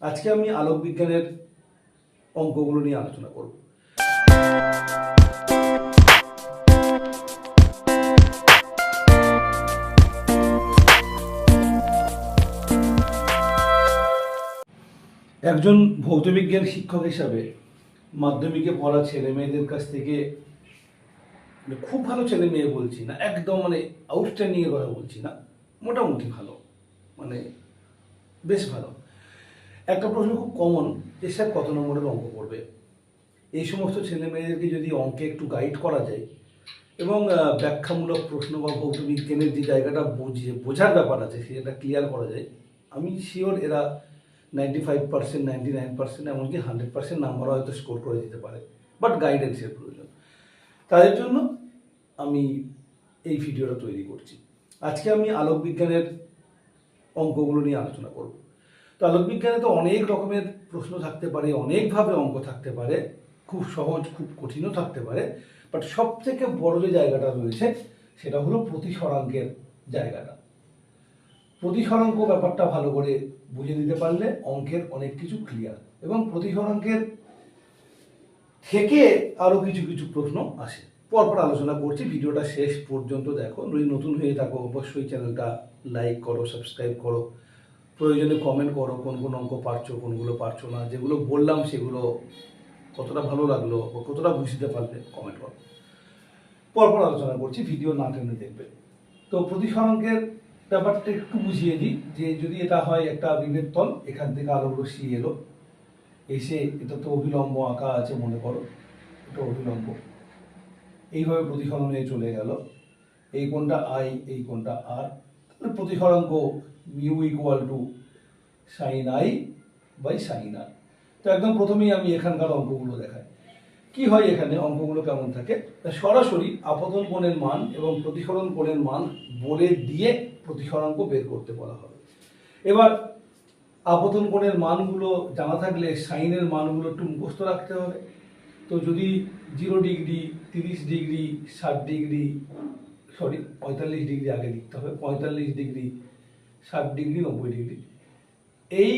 আজকে আমি আলোক বিজ্ঞানের অঙ্কগুলো নিয়ে আলোচনা করব। একজন ভৌতবিজ্ঞান শিক্ষক হিসাবে মাধ্যমিকে পড়া ছেলে মেয়েদের কাছ থেকে খুব ভালো ছেলে মেয়ে বলছি না, একদম আউটস্ট্যান্ডিং এর কথা বলছি না, মোটামুটি ভালো, মানে বেশ ভালো একটা প্রশ্ন খুব কমন যে স্যার কত নম্বরের অঙ্ক করবে। এই সমস্ত ছেলে মেয়েদেরকে যদি অঙ্কে একটু গাইড করা যায় এবং ব্যাখ্যামূলক প্রশ্ন বা ভৌতবিজ্ঞানের যে জায়গাটা বোঝার ব্যাপার আছে সেটা ক্লিয়ার করা যায়, আমি শিওর এরা 95%, 99%, এমনকি 100% নাম্বার হয়তো স্কোর করে দিতে পারে। বাট গাইডেন্সের প্রয়োজন। তাদের জন্য আমি এই ভিডিওটা তৈরি করছি। আজকে আমি আলোক বিজ্ঞানের অঙ্কগুলো নিয়ে আলোচনা করব। তো আলোক বিজ্ঞানে তো অনেক রকমের প্রশ্ন থাকতে পারে, অনেকভাবে অঙ্ক থাকতে পারে, খুব সহজ খুব কঠিনও থাকতে পারে। বাট সব থেকে বড় যে জায়গাটা রয়েছে সেটা হলো প্রতিসরাঙ্কের জায়গাটা। প্রতিসরাঙ্ক ব্যাপারটা ভালো করে বুঝে নিতে পারলে অঙ্কের অনেক কিছু ক্লিয়ার, এবং প্রতিসরাঙ্কের থেকে আরও কিছু কিছু প্রশ্ন আসে। পরপর আলোচনা করছি, ভিডিওটা শেষ পর্যন্ত দেখো। যদি নতুন হয়ে থাকো অবশ্যই চ্যানেলটা লাইক করো, সাবস্ক্রাইব করো, প্রয়োজনে কমেন্ট করো কোন কোন অঙ্ক পারছো, কোনগুলো পারছো না, যেগুলো বললাম সেগুলো কতটা ভালো লাগলো বা কতটা বুঝতে পারলে কমেন্ট করো। পরপর আলোচনা করছি, ভিডিও না টেনে দেখবে। তো প্রতিসরাঙ্কের ব্যাপারটা একটু বুঝিয়ে দিই যে যদি এটা হয় একটা বিভেদ তল, এখান থেকে আলোক রশ্মি এলো, এসে এটা তো অভিলম্ব আঁকা আছে মনে করো, এটা অভিলম্ব, এইভাবে প্রতিফলন হয়ে চলে গেল, এই কোণটা আই, এই কোণটা আর, প্রতিসরাঙ্ক mu equal to sine I by sine R. তো একদম প্রথমেই আমি এখানকার অঙ্কগুলো দেখাই। কি হয় এখানে অঙ্কগুলো কেমন থাকে, সরাসরি আপতন কোণের মান এবং প্রতিসরণ কোণের মান বলে দিয়ে প্রতিসরাঙ্ক বের করতে বলা হবে। এবার আপতন কোণের মানগুলো জানা থাকলে সাইনের মানগুলো একটু মুখস্থ রাখতে হবে। তো যদি 0 ডিগ্রি, 30 ডিগ্রি, 60 ডিগ্রি, 45 ডিগ্রি আগে লিখতে হবে, 45 ডিগ্রি, 60 ডিগ্রি, 90 ডিগ্রি, এই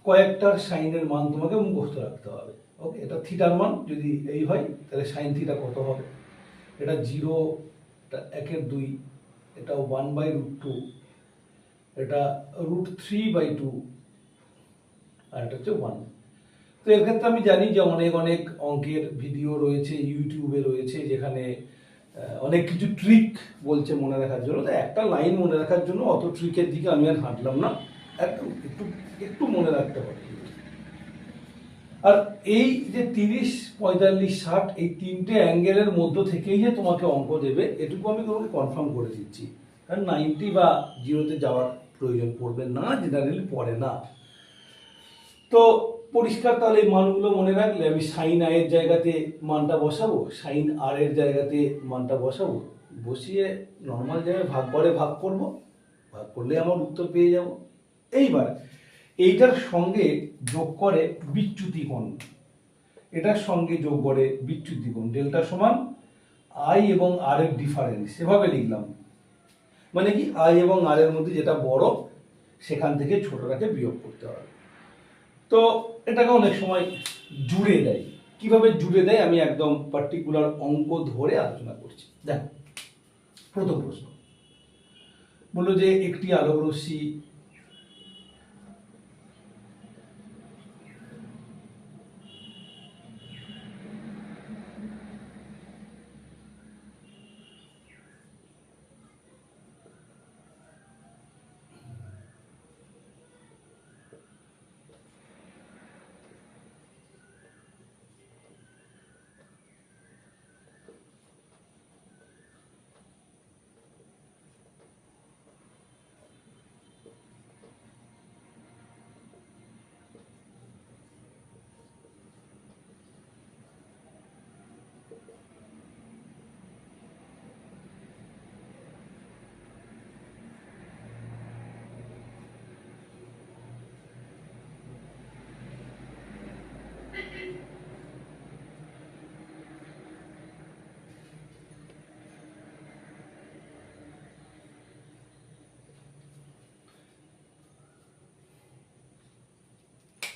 কয়েকটার সাইনের মান তোমাকে মুখস্থ রাখতে হবে। ওকে, এটা থিটার মান যদি এই হয় তাহলে সাইন থিটা কত হবে, এটা 0, এটা 1/2, এটা 1/√2, এটা √3/2, আর এটা হচ্ছে 1। তো এর ক্ষেত্রে আমি জানি যে অনেক অনেক অঙ্কের ভিডিও রয়েছে, ইউটিউবে রয়েছে, যেখানে অনেক কিছু ট্রিক বলছে মনে রাখার জন্য। তাই একটা লাইন মনে রাখার জন্য অত ট্রিকের দিকে আমি আর হাঁটলাম না, একদম একটু একটু মনে রাখতে হবে। আর এই যে 30, 45, 60 এই তিনটে অ্যাঙ্গেলের মধ্য থেকেই যে তোমাকে অঙ্ক দেবে, এটুকু আমি তোমাকে কনফার্ম করে দিচ্ছি। কারণ 90 বা 0-তে যাওয়ার প্রয়োজন পড়বে না, জেনারেলি পড়ে না। তো পরিষ্কার, তাহলে এই মানগুলো মনে রাখলে আমি সাইন আই এর জায়গাতে মানটা বসাবো, সাইন আর এর জায়গাতে মানটা বসাবো, বসিয়ে নর্মাল জায়গায় ভাগ করে ভাগ করব, ভাগ করলে আমার উত্তর পেয়ে যাব। এইবার এইটার সঙ্গে যোগ করে বিচ্যুতি কোণ, এটার সঙ্গে যোগ করে বিচ্যুতি কোণ, ডেল্টা সমান আই এবং আর এর ডিফারেন্স, এভাবে লিখলাম। মানে কি, আই এবং আর এর মধ্যে যেটা বড় সেখান থেকে ছোটটাকে বিয়োগ করতে হবে। তো এটাকে অনেক সময় জুড়ে দেয়। কিভাবে জুড়ে দেয় আমি একদম পার্টিকুলার অঙ্ক ধরে আলোচনা করছি। দেখো, প্রথম প্রশ্ন বললো যে একটি আলোক রশ্মি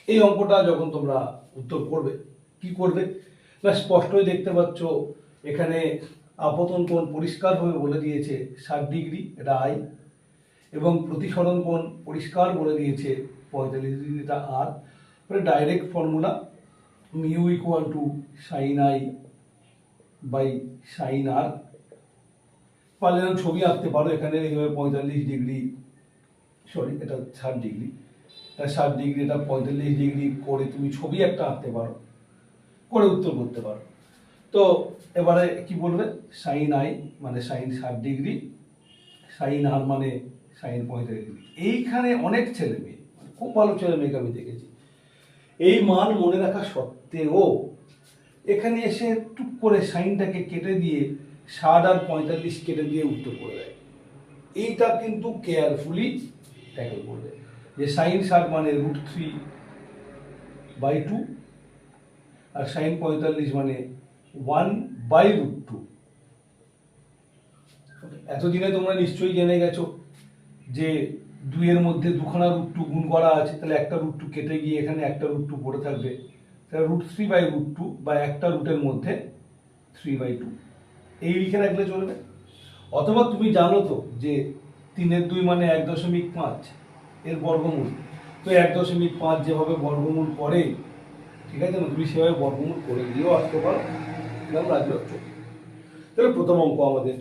এই অঙ্কটা যখন তোমরা উত্তর করবে কি করবে না, স্পষ্টই দেখতে পাচ্ছ এখানে আপতন কোণ পরিষ্কারভাবে বলে দিয়েছে 60 ডিগ্রি, এটা আই, এবং প্রতিসরণ কোণ পরিষ্কার বলে দিয়েছে 45 ডিগ্রি, এটা R. Direct formula mu equal to sine I by sine R. পারলে ছবি আঁকতে পারো এখানে এইভাবে 45 ডিগ্রি, সরি এটা 60 ডিগ্রি, 60 ডিগ্রি, এটা 45 ডিগ্রি করে তুমি ছবি একটা আঁকতে পারো, করে উত্তর করতে পারো। তো এবারে কি বলবে, সাইন আই মানে সাইন 60 ডিগ্রি, সাইন আর মানে সাইন 45 ডিগ্রি। এইখানে অনেক ছেলে মেয়ে, খুব ভালো ছেলে মেয়েকে আমি দেখেছি, এই মান মনে রাখা সত্ত্বেও এখানে এসে টুক করে সাইনটাকে কেটে দিয়ে 60 আর 45 কেটে দিয়ে উত্তর করে দেয়। এইটা কিন্তু কেয়ারফুলি ট্যাকল করবে যে সাইন 60 মানে √3/2 আর সাইন 45 মানে 1/√2। এতদিনে তোমরা নিশ্চয়ই জেনে গেছো যে 2 এর মধ্যে দুখানা √2 গুণ করা আছে, তাহলে একটা √2 কেটে গিয়ে এখানে একটা √2 পড়ে থাকবে, তাহলে √3/√2 বা একটা রুটের মধ্যে 3/2 এই লিখে রাখলে চলবে। অথবা তুমি জানো তো যে 3 এর 2 মানে 1.5 এর বর্গমূল, তো 1.5 যেভাবে বর্গমূল করে, ঠিক আছে না, তুমি সেভাবে বর্গমূল করে দিয়েও আসতে পারো, রাজি হচ্ছ। তাহলে প্রথম অঙ্ক আমাদের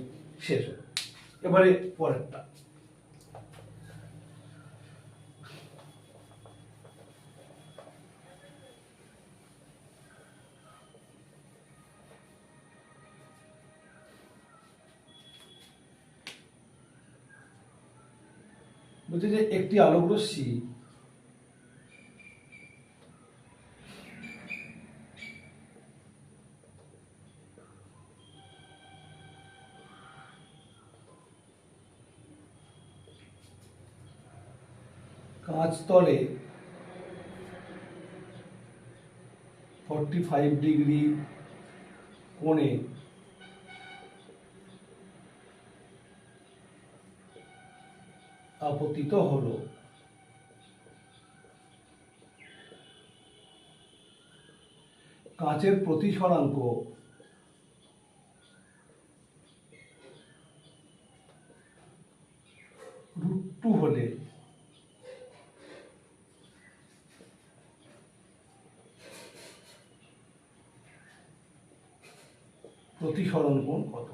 শেষ হলো। এবারে পরেরটা, বলছে যে একটি আলোকরশ্মি কাঁচতলে 45 ডিগ্রি কোণে আপতিত হলো। কাঁচের প্রতিসরাঙ্ক √2 হলে প্রতিসরণ কোণ কত?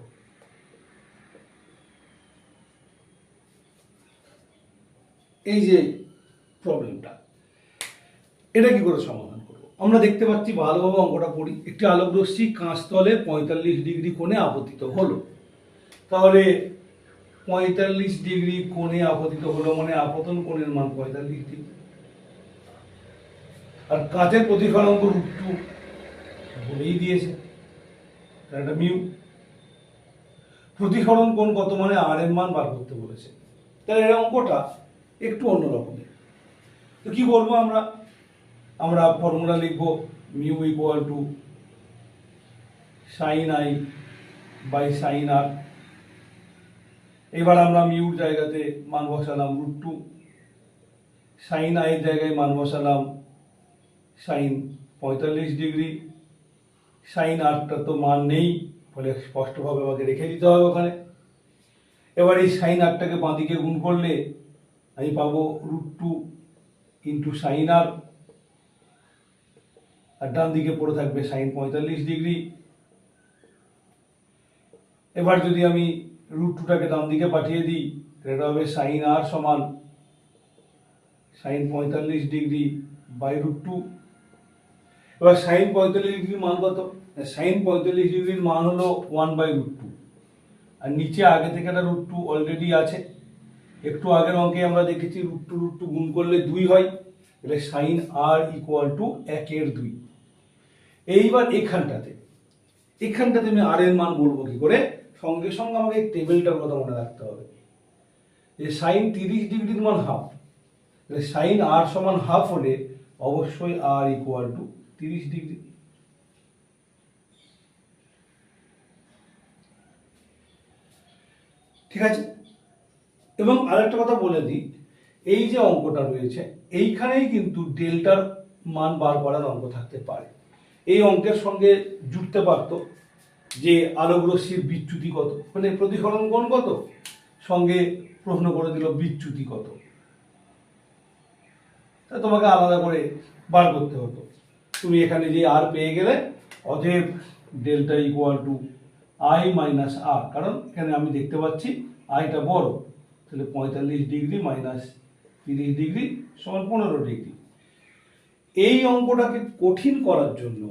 এই যে প্রবলেমটা, এটা কি করে সমাধান করবো? আমরা দেখতে পাচ্ছি, ভালোভাবে অঙ্কটা পড়ি, একটি আলোকরশ্মি কাঁচতলে 45 ডিগ্রি কোণে আপতিত হলো। তাহলে 45 ডিগ্রি কোণে আপতিত হলো মানে আপতন কোণের মান 45 ডিগ্রি, আর কাঁচের প্রতিফলনাঙ্ক √2 বলেই দিয়েছে, এটা মিউ। প্রতিফলন কোণ কত মানে আর এর মান বার করতে বলেছে। তাহলে এই অঙ্কটা একটু অন্যরকমের। তো কি করবো আমরা ফর্মুলা লিখবো mu equal to sine I by sine R. এবার আমরা মিউর জায়গাতে মান বসালাম √2, সাইন আই এর জায়গায় মান বসালাম সাইন 45 ডিগ্রি, সাইন আরটা তো মান নেই, ফলে স্পষ্টভাবে আমাকে রেখে দিতে হবে ওখানে। এবার এই সাইন আরটাকে বাঁদিকে গুণ করলে আমি পাবো √2 ইন্টু সাইন আর, আর ডান দিকে পড়ে থাকবে সাইন 45 ডিগ্রি। এবার যদি আমি √2টাকে ডান দিকে পাঠিয়ে দিই, এটা হবে সাইন আর সমান সাইন 45 ডিগ্রি বাই √2। এবার সাইন 45 ডিগ্রির মান কত? সাইন 45 ডিগ্রির মান হলো 1/√2, আর নিচে আগে থেকে একটা √2 অলরেডি আছে। একটু আগের অঙ্কে আমরা দেখেছি √2 গুণ করলে 2 হয়, তাহলে সাইন আর ইকুয়াল টু 1/2। এইবার এখানটাতে আমি আর এর মান বলবো কি করে? সঙ্গে সঙ্গে আমাকে এই টেবিলটার কথা মনে রাখতে হবে যে সাইন 30 ডিগ্রির মান হাফ, তাহলে সাইন আর সমান হাফ হলে অবশ্যই আর ইকুয়াল টু 30 ডিগ্রি। ঠিক আছে। এবং আরেকটা কথা বলে দিই, এই যে অঙ্কটা রয়েছে এইখানেই কিন্তু ডেল্টার মান বার করার অঙ্ক থাকতে পারে। এই অঙ্কের সঙ্গে জুড়তে পারতো যে আলোক রশ্মির বিচ্যুতি কত, মানে প্রতিফলন কোণ কত, সঙ্গে প্রশ্ন করে দিল বিচ্যুতি কত। তা তোমাকে আলাদা করে বার করতে হতো। তুমি এখানে যে আর পেয়ে গেলে, অতএব delta equal to I minus R, কারণ এখানে আমি দেখতে পাচ্ছি আইটা বড়, তাহলে 45 ডিগ্রি মাইনাস 30 ডিগ্রি সমান 15 ডিগ্রি। এই অঙ্কটাকে কঠিন করার জন্য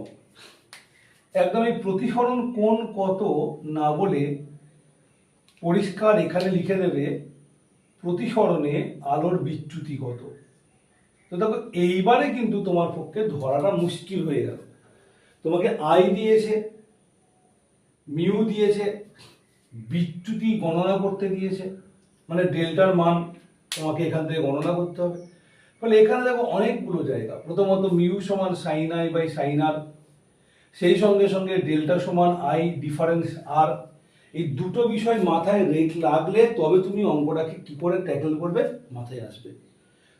একদম এই প্রতিফলন কোণ কত না বলে পরিষ্কার এখানে লিখে দেবে প্রতিসরণে আলোর বিচ্যুতি কত। তো দেখো এইবারে কিন্তু তোমার পক্ষে ধরাটা মুশকিল হয়ে গেল। তোমাকে আই দিয়েছে, মিউ দিয়েছে, বিচ্যুতি গণনা করতে দিয়েছে, মানে ডেল্টার মান তোমাকে এখান থেকে গণনা করতে হবে। ফলে এখানে দেখো অনেকগুলো জায়গা। প্রথমত মিউ সমান সাইন আই বাই সাইন আর, সেই সঙ্গে সঙ্গে ডেল্টা সমান আই ডিফারেন্স আর। এই দুটো বিষয় মাথায় লাগলে তবে তুমি অঙ্কটাকে কি করে ট্যাকল করবে মাথায় আসবে।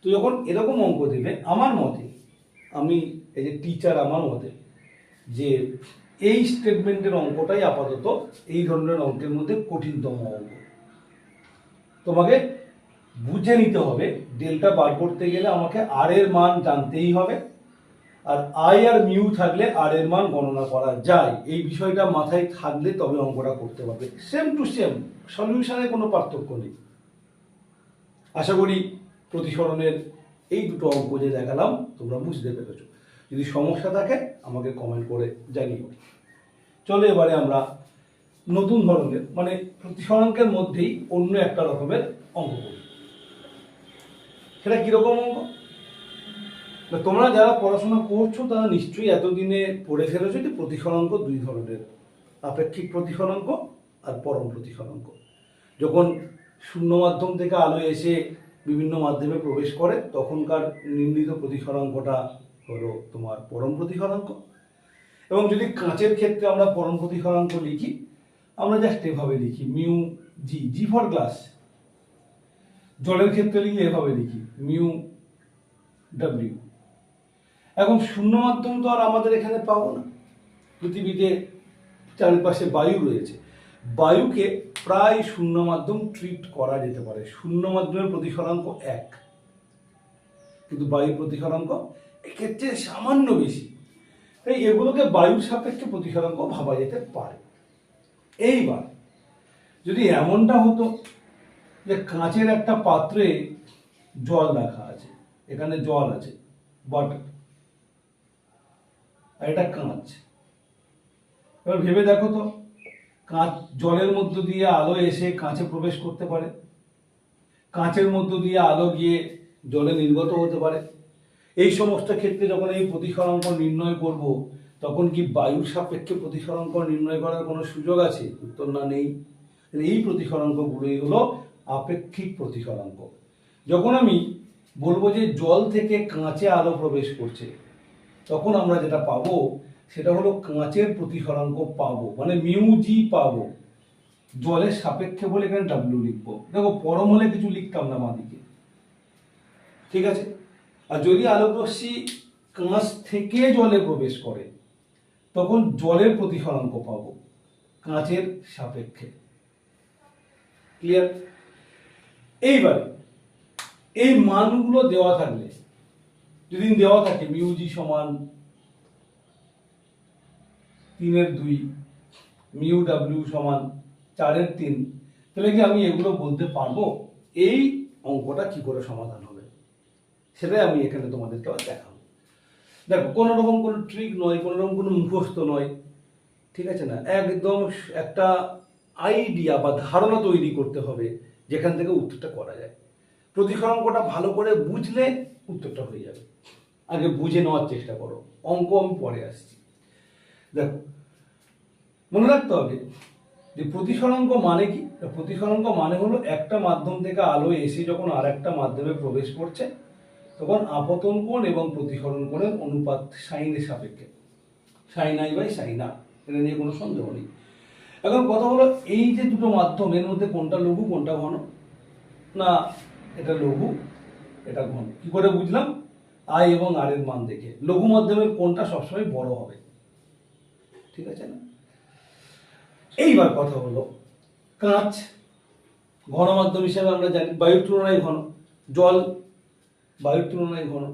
তো যখন এরকম অঙ্ক দেবে, আমার মতে, আমি এই যে টিচার, আমার মতে যে এই স্টেটমেন্টের অঙ্কটাই আপাতত এই ধরনের অঙ্কের মধ্যে কঠিনতম অঙ্ক। তোমাকে বুঝে নিতে হবে ডেল্টা বার করতে গেলে আমাকে আর এর মান জানতেই হবে, আর আই আর মিউ থাকলে আর এর মান গণনা করা যায়। এই বিষয়টা মাথায় থাকলে তবে অঙ্কটা করতে পারবে। সেম টু সেম, সলিউশনে কোনো পার্থক্য নেই। আশা করি প্রতিসরণের এই দুটো অঙ্ক যে দেখালাম তোমরা বুঝতে পেরেছো। যদি সমস্যা থাকে আমাকে কমেন্ট করে জানিও। চলো এবারে আমরা নতুন ধরনের, মানে প্রতিসরণের মধ্যেই অন্য একটা রকমের অঙ্ক করি। সেটা কিরকম অঙ্ক? তোমরা যারা পড়াশোনা করছো তারা নিশ্চয়ই এতদিনে পড়ে ফেলেছো যে প্রতিসরণাঙ্ক দুই ধরনের, আপেক্ষিক প্রতিসরণাঙ্ক আর পরম প্রতিসরণাঙ্ক। যখন শূন্য মাধ্যম থেকে আলো এসে বিভিন্ন মাধ্যমে প্রবেশ করে তখনকার নির্ণীত প্রতিসরণাঙ্কটা হলো তোমার পরম প্রতিসরণাঙ্ক। এবং যদি কাঁচের ক্ষেত্রে আমরা পরম প্রতিসরণাঙ্ক লিখি, আমরা জাস্ট এভাবে লিখি mu G, G for glass. জলের ক্ষেত্রে লিখলে এভাবে লিখি মিউ ডাব্লিউ। এখন শূন্য মাধ্যম তো আর আমাদের এখানে পাবো না, পৃথিবীতে চারিপাশে বায়ু রয়েছে। বায়ুকে প্রায় শূন্য মাধ্যম ট্রিট করা যেতে পারে। শূন্য মাধ্যমের প্রতিসরণাঙ্ক 1, কিন্তু বায়ুর প্রতিসরণাঙ্ক এক্ষেত্রে সামান্য বেশি, তাই এগুলোকে বায়ুর সাপেক্ষে প্রতিসরণাঙ্ক ভাবা যেতে পারে। এইবার যদি এমনটা হতো যে কাঁচের একটা পাত্রে জল রাখা আছে, এখানে জল আছে বাটার, আর এটা কাঁচ। এবার ভেবে দেখো তো, কাঁচ জলের মধ্য দিয়ে আলো এসে কাঁচে প্রবেশ করতে পারে, কাঁচের মধ্য দিয়ে আলো গিয়ে জলে নির্গত হতে পারে। এই সমস্ত ক্ষেত্রে যখন এই প্রতিসরণাঙ্ক নির্ণয় করব তখন কি বায়ুর সাপেক্ষে প্রতিসরণাঙ্ক নির্ণয় করার কোনো সুযোগ আছে? উত্তর না, নেই। এই প্রতিসরণাঙ্কগুলোই হলো আপেক্ষিক প্রতিসরণাঙ্ক। যখন আমি বলবো যে জল থেকে কাঁচে আলো প্রবেশ করছে, তখন আমরা যেটা পাবো সেটা হলো কাঁচের প্রতিসরণাঙ্ক পাবো, মানে মিউ জি পাবো। জলের সাপেক্ষে বলে এখানে ডাব্লিউ লিখবো। দেখো পরম হলে কিছু লিখতাম না বাঁদিকে, ঠিক আছে? আর যদি আলোক রশ্মি কাঁচ থেকে জলে প্রবেশ করে তখন জলের প্রতিসরণাঙ্ক পাবো কাঁচের সাপেক্ষে। ক্লিয়ার? এইবারে এই মানগুলো দেওয়া থাকলে, যদি দেওয়া থাকে মিউ জি সমান 3/2, মিউ ডাব্লিউ সমান 4/3, তাহলে কি আমি এগুলো বলতে পারবো? এই অঙ্কটা কি করে সমাধান হবে সেটাই আমি এখানে তোমাদেরকে দেখাবো। দেখো কোনো রকম কোনো ট্রিক নয়, কোনো রকম কোনো মুখস্থ নয়, ঠিক আছে না? একদম একটা আইডিয়া বা ধারণা তৈরি করতে হবে যেখান থেকে উত্তরটা করা যায়। প্রতিসরণাঙ্কটা ভালো করে বুঝলে উত্তরটা হয়ে যাবে। আগে বুঝে নেওয়ার চেষ্টা করো, অঙ্ক আমি পরে আসছি। দেখো মনে রাখতে হবে যে প্রতিসরণাঙ্ক মানে কি? প্রতিসরণাঙ্ক মানে হলো একটা মাধ্যম থেকে আলো এসে যখন আর একটা মাধ্যমে প্রবেশ করছে তখন আপতন কোণ এবং প্রতিসরণ কোণের অনুপাত সাইনের সাপেক্ষে, সাইন আই বাই সাইন আর। এটা নিয়ে কোনো সন্দেহ নেই। এখন কথা হলো এই যে দুটো মাধ্যম, এর মধ্যে কোনটা লঘু কোনটা ঘন? না, এটা লঘু এটা ঘন। কি করে বুঝলাম? আই এবং আর এর মান দেখে লঘু মাধ্যমের কোণটা সবসময় বড় হবে, ঠিক আছে না? এইবার কথা হলো কাঁচ ঘন মাধ্যম হিসেবে আমরা জানি বায়ুর তুলনায় ঘন, জল বায়ুর তুলনায় ঘন।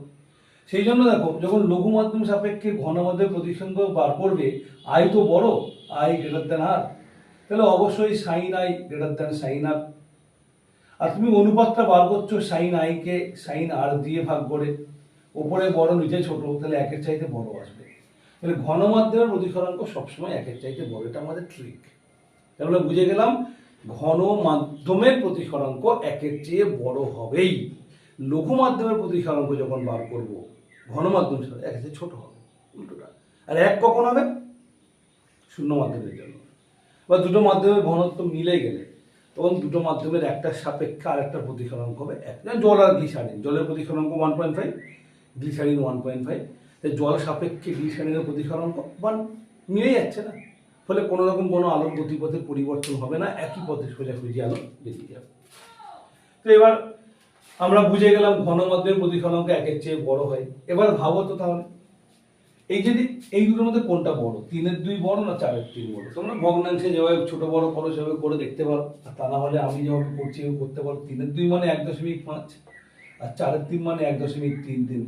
সেই জন্য দেখো যখন লঘু মাধ্যম সাপেক্ষে ঘন মাধ্যমের প্রতিসংখ্য বার করবে, আই তো বড়, আই গ্রেটার দ্যান আর, তাহলে অবশ্যই sine I greater than sine R. আর তুমি অনুপাতটা বার করছো সাইন আই কে সাইন আর দিয়ে ভাগ করে, ওপরে বড় নিচে ছোট, তাহলে একের চাইতে বড় আসবে। তাহলে ঘন মাধ্যমের প্রতিসরাঙ্ক সবসময় একের চাইতে বড়, এটা আমাদের ট্রিক। তাহলে বুঝে গেলাম ঘন মাধ্যমের প্রতিসরাঙ্ক একের চেয়ে বড় হবেই। লঘু মাধ্যমের প্রতিসরাঙ্ক যখন বার করব, ঘন মাধ্যম একের চেয়ে ছোট হবে, উল্টোটা। আর এক কখন হবে? শূন্য মাধ্যমের জন্য, বা দুটো মাধ্যমের ঘনত্ব মিলে গেলে তখন দুটো মাধ্যমের একটা সাপেক্ষে আর একটা প্রতিসরাঙ্ক হবে এক। জল আর গ্লিসারিন, জলের প্রতিসরাঙ্ক 1.5, গ্লিসারিন 1.5, তাই জল সাপেক্ষে গ্লিসারিনের প্রতিসরাঙ্ক 1, মিলে যাচ্ছে না, ফলে কোনো রকম কোনো আলোর গতিপথের পরিবর্তন হবে না, একই পথে সোজাসুজি আলো বেরিয়ে যাবে। তো এবার আমরা বুঝে গেলাম ঘন মাধ্যমের প্রতিসরাঙ্ক একের চেয়ে বড় হয়। এবার ভাবো তো তাহলে এই যদি এই দুটোর মধ্যে কোনটা বড়, 3/2 বড় না 4/3 বড়? তোমরা ভগ্নাংশে যেভাবে ছোট বড় করো সেভাবে করে দেখতে পারো, আর তা না হলে আমি যেভাবে করছি করতে পারো। 3/2 মানে 1.5, আর 4/3 মানে 1.33,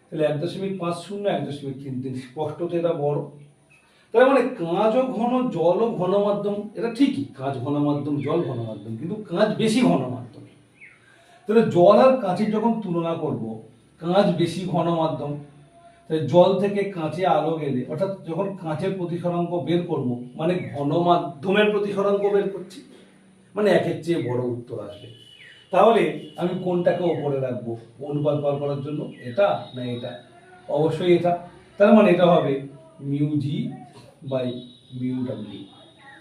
তাহলে 1.50 1.33, স্পষ্ট তো এটা বড়। তার মানে কাঁচও ঘন জলও ঘন মাধ্যম, এটা ঠিকই, কাঁচ ঘন মাধ্যম জল ঘন মাধ্যম, কিন্তু কাঁচ বেশি ঘন মাধ্যম। তাহলে জল আর কাঁচের যখন তুলনা করব, কাঁচ বেশি ঘন মাধ্যম, তাহলে জল থেকে কাঁচে আলো গেলে, অর্থাৎ যখন কাঁচের প্রতিসরাঙ্ক বের করব মানে ঘন মাধ্যমের প্রতিসরাঙ্ক বের করছি, মানে একের চেয়ে বড় উত্তর আসবে। তাহলে আমি কোনটাকে ওপরে রাখবো অনুপাত বার করার জন্য, এটা না এটা? অবশ্যই এটা। তার মানে এটা হবে mu G by mu W.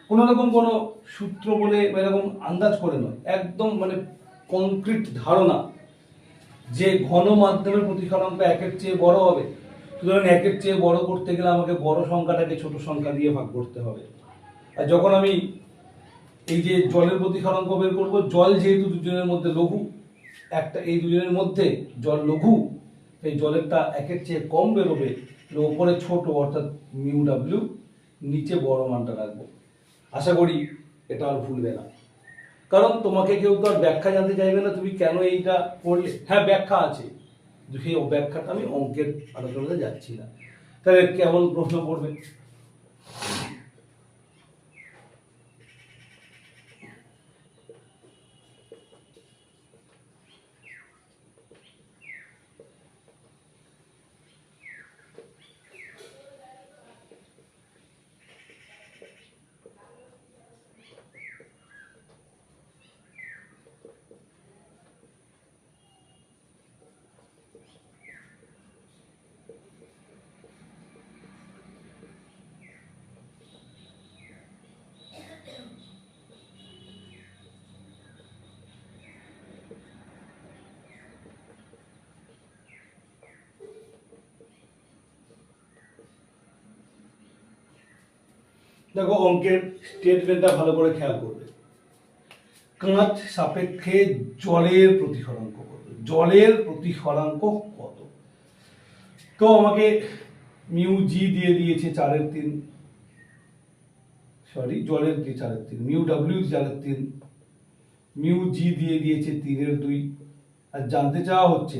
কোনো রকম কোনো সূত্র বলে এরকম আন্দাজ করে নয়, একদম মানে কংক্রিট ধারণা যে ঘন মাধ্যমের প্রতিসরাঙ্ক একের চেয়ে বড় হবে, সুতরাং একের চেয়ে বড় করতে গেলে আমাকে বড় সংখ্যাটাকে ছোট সংখ্যা দিয়ে ভাগ করতে হবে। আর যখন আমি এই যে জলের প্রতিসরাঙ্ক বের করবো, জল যেহেতু দুজনের মধ্যে লঘু, একটা এই দুজনের মধ্যে জল লঘু, এই জলেরটা একের চেয়ে কম বেরোবে, ওপরে ছোট অর্থাৎ মিউ ডাব্লিউ, নিচে বড় মানটা রাখবো। আশা করি এটা আর ভুলবে না, কারণ তোমাকে কেউ তো আর ব্যাখ্যা জানতে চাইবে না তুমি কেন এইটা করলে। হ্যাঁ ব্যাখ্যা আছে, সেই ব্যাখ্যাটা আমি অঙ্কের আলোচনাতে যাচ্ছি না। তাহলে কেমন প্রশ্ন করবে? দেখো অঙ্কের স্টেটমেন্টটা ভালো করে খেয়াল করবে। কাঁচ সাপেক্ষে জলের প্রতিসরাঙ্ক কত, জলের প্রতিসরাঙ্ক কত? তো আমাকে মিউ জি দিয়ে দিয়েছে 4/3, সরি জলের 4/3, মিউ ডাব্লিউ 4/3, মিউ জি দিয়ে দিয়েছে 3/2, আর জানতে চাওয়া হচ্ছে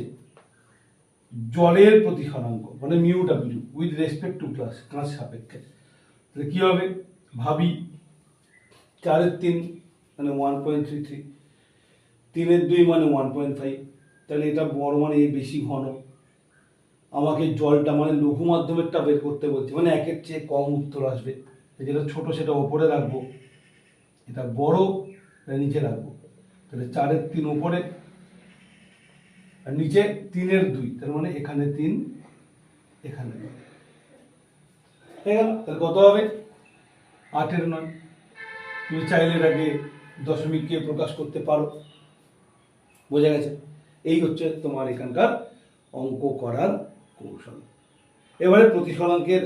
জলের প্রতিসরাঙ্ক মানে mu W with respect to class কাঁচ সাপেক্ষে। তাহলে কি হবে ভাবি, 4/3 মানে 1.33, 3/2 মানে 1.5, তাহলে এটা বড় মানে এই বেশি ঘন। আমাকে জলটা মানে লঘু মাধ্যমেরটা বের করতে বলছে, মানে একের চেয়ে কম উত্তর আসবে, যেটা ছোট সেটা ওপরে রাখবো, এটা বড় এটা নিচে রাখবো। তাহলে 4/3 ওপরে আর নিচে 3/2, তার মানে এখানে 3 এখানে 9 হয়ে গেল। তাহলে কত হবে? 8/9। তুমি চাইলে এটাকে দশমিককে প্রকাশ করতে পারো। বোঝা গেছে? এই হচ্ছে তোমার এখানকার অঙ্ক করার কৌশল। এবারে প্রতিফলকের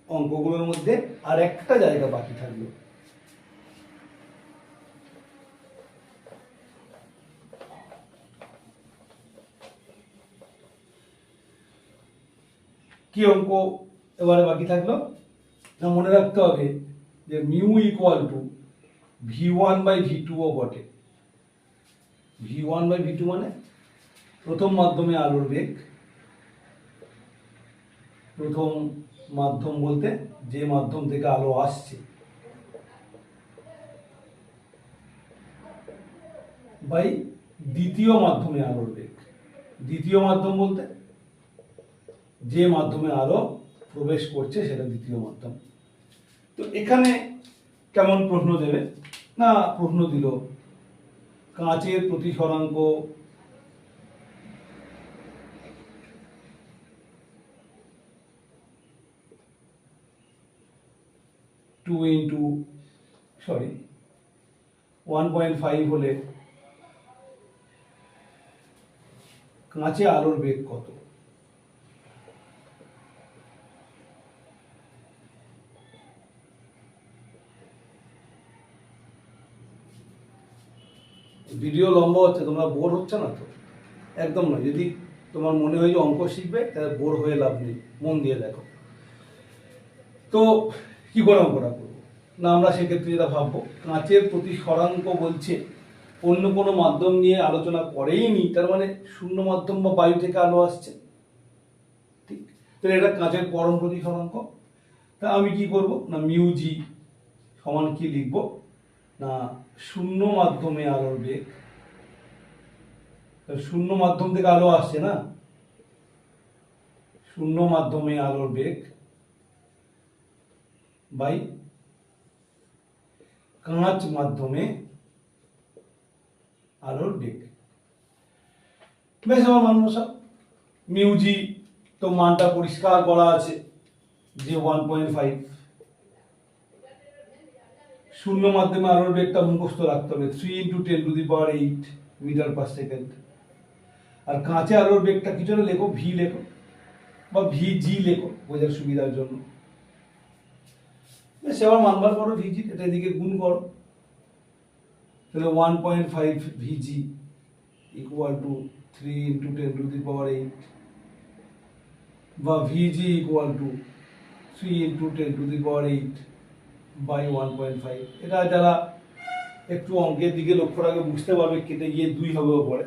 অঙ্কগুলোর মধ্যে আর একটা জায়গা বাকি থাকলো, কি অঙ্ক এবারে বাকি থাকলো? না, মনে রাখতে হবে যে মিউ ইকুয়াল টু V1/V2 ও বটে। V1/V2 মানে প্রথম মাধ্যমে আলোর বেগ, প্রথম মাধ্যম বলতে যে মাধ্যম থেকে আলো আসছে, বাই দ্বিতীয় মাধ্যমে আলোর বেগ। দ্বিতীয় মাধ্যম বলতে যে মাধ্যমে আলো প্রবেশ করছে সেটা দ্বিতীয় মাধ্যম। তো এখানে কেমন প্রশ্ন দেবে? না, প্রশ্ন দিল কাঁচের প্রতিসরাঙ্ক টু ইন্টু 1.5 হলে কাঁচে আলোর বেগ কত? ভিডিও লম্বা হচ্ছে, তোমরা বোর হচ্ছে না তো? একদম নয়। যদি তোমার মনে হয় যে অঙ্ক শিখবে তাহলে বোর হয়ে লাভ নেই, মন দিয়ে দেখো। তো কি করে অঙ্কটা করবো? না, আমরা সেক্ষেত্রে যেটা ভাববো, কাঁচের প্রতিসরাঙ্ক বলছে অন্য কোনো মাধ্যম নিয়ে আলোচনা করেইনি, তার মানে শূন্য মাধ্যম বা বায়ু থেকে আলো আসছে, ঠিক? তাহলে এটা কাঁচের পরম প্রতিসরাঙ্ক। তা আমি কি করব? না, মিউ জি সমান কি লিখবো? না, শূন্য মাধ্যমে আলোর বেগ, শূন্য মাধ্যম থেকে আলো আসছে না, শূন্য মাধ্যমে আলোর বেগ বাই কাঁচ মাধ্যমে আলোর বেগ। বেশ, আমার মান বসাও। মিউ জি তো মানটা পরিষ্কার করা আছে যে 1.5। শূন্য মাধ্যমে আলোর বেগটা মুখস্থ রাখতে হবে, 3 × 10⁸ মিটার পার সেকেন্ড। আর কাঁচে আলোর বেগটা কিছু না, লেখো ভি লেখো বা ভিজি লেখো বোঝার সুবিধার জন্য। বেশ, এবার মান বার করো ভিজি, এটা এদিকে গুণ করো, তাহলে 1.5 ভিজি ইকুয়াল টু 3 × 10⁸ বা ভিজি ইকুয়াল টু 3 × 10⁸ বাই 1.5। এটা যারা একটু অঙ্কের দিকে লক্ষ্য রাখবে বুঝতে পারবে, কেটে গিয়ে 2 হবেও পড়ে,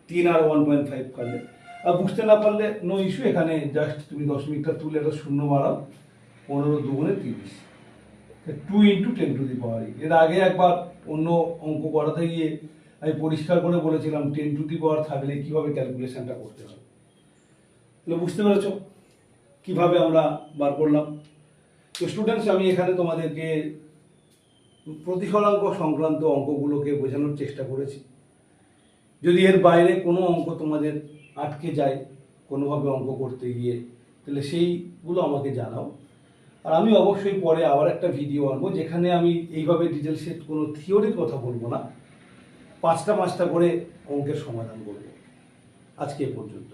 3 আর 1.5 কাটলে। আর বুঝতে না পারলে নো ইস্যু, এখানে জাস্ট তুমি দশমিকটা তুলে একটা শূন্য বাড়াও, 15 2 × 30, 2 × 10⁸। এর আগে একবার অন্য অঙ্ক করাতে গিয়ে আমি পরিষ্কার করে বলেছিলাম 10⁻³ থাকলে কিভাবে ক্যালকুলেশনটা করতে হবে। তাহলে বুঝতে পেরেছ কিভাবে আমরা বার করলাম। তো স্টুডেন্টস, আমি এখানে তোমাদেরকে প্রতিফলাঙ্ক সংক্রান্ত অঙ্কগুলোকে বোঝানোর চেষ্টা করেছি। যদি এর বাইরে কোনো অঙ্ক তোমাদের আটকে যায় কোনোভাবে অঙ্ক করতে গিয়ে, তাহলে সেইগুলো আমাকে জানাও। আর আমি অবশ্যই পরে আবার একটা ভিডিও আনবো যেখানে আমি এইভাবে ডিটেলসে কোনো থিওরির কথা বলবো না, 5টা করে অঙ্কের সমাধান করবো। আজকে এ পর্যন্ত।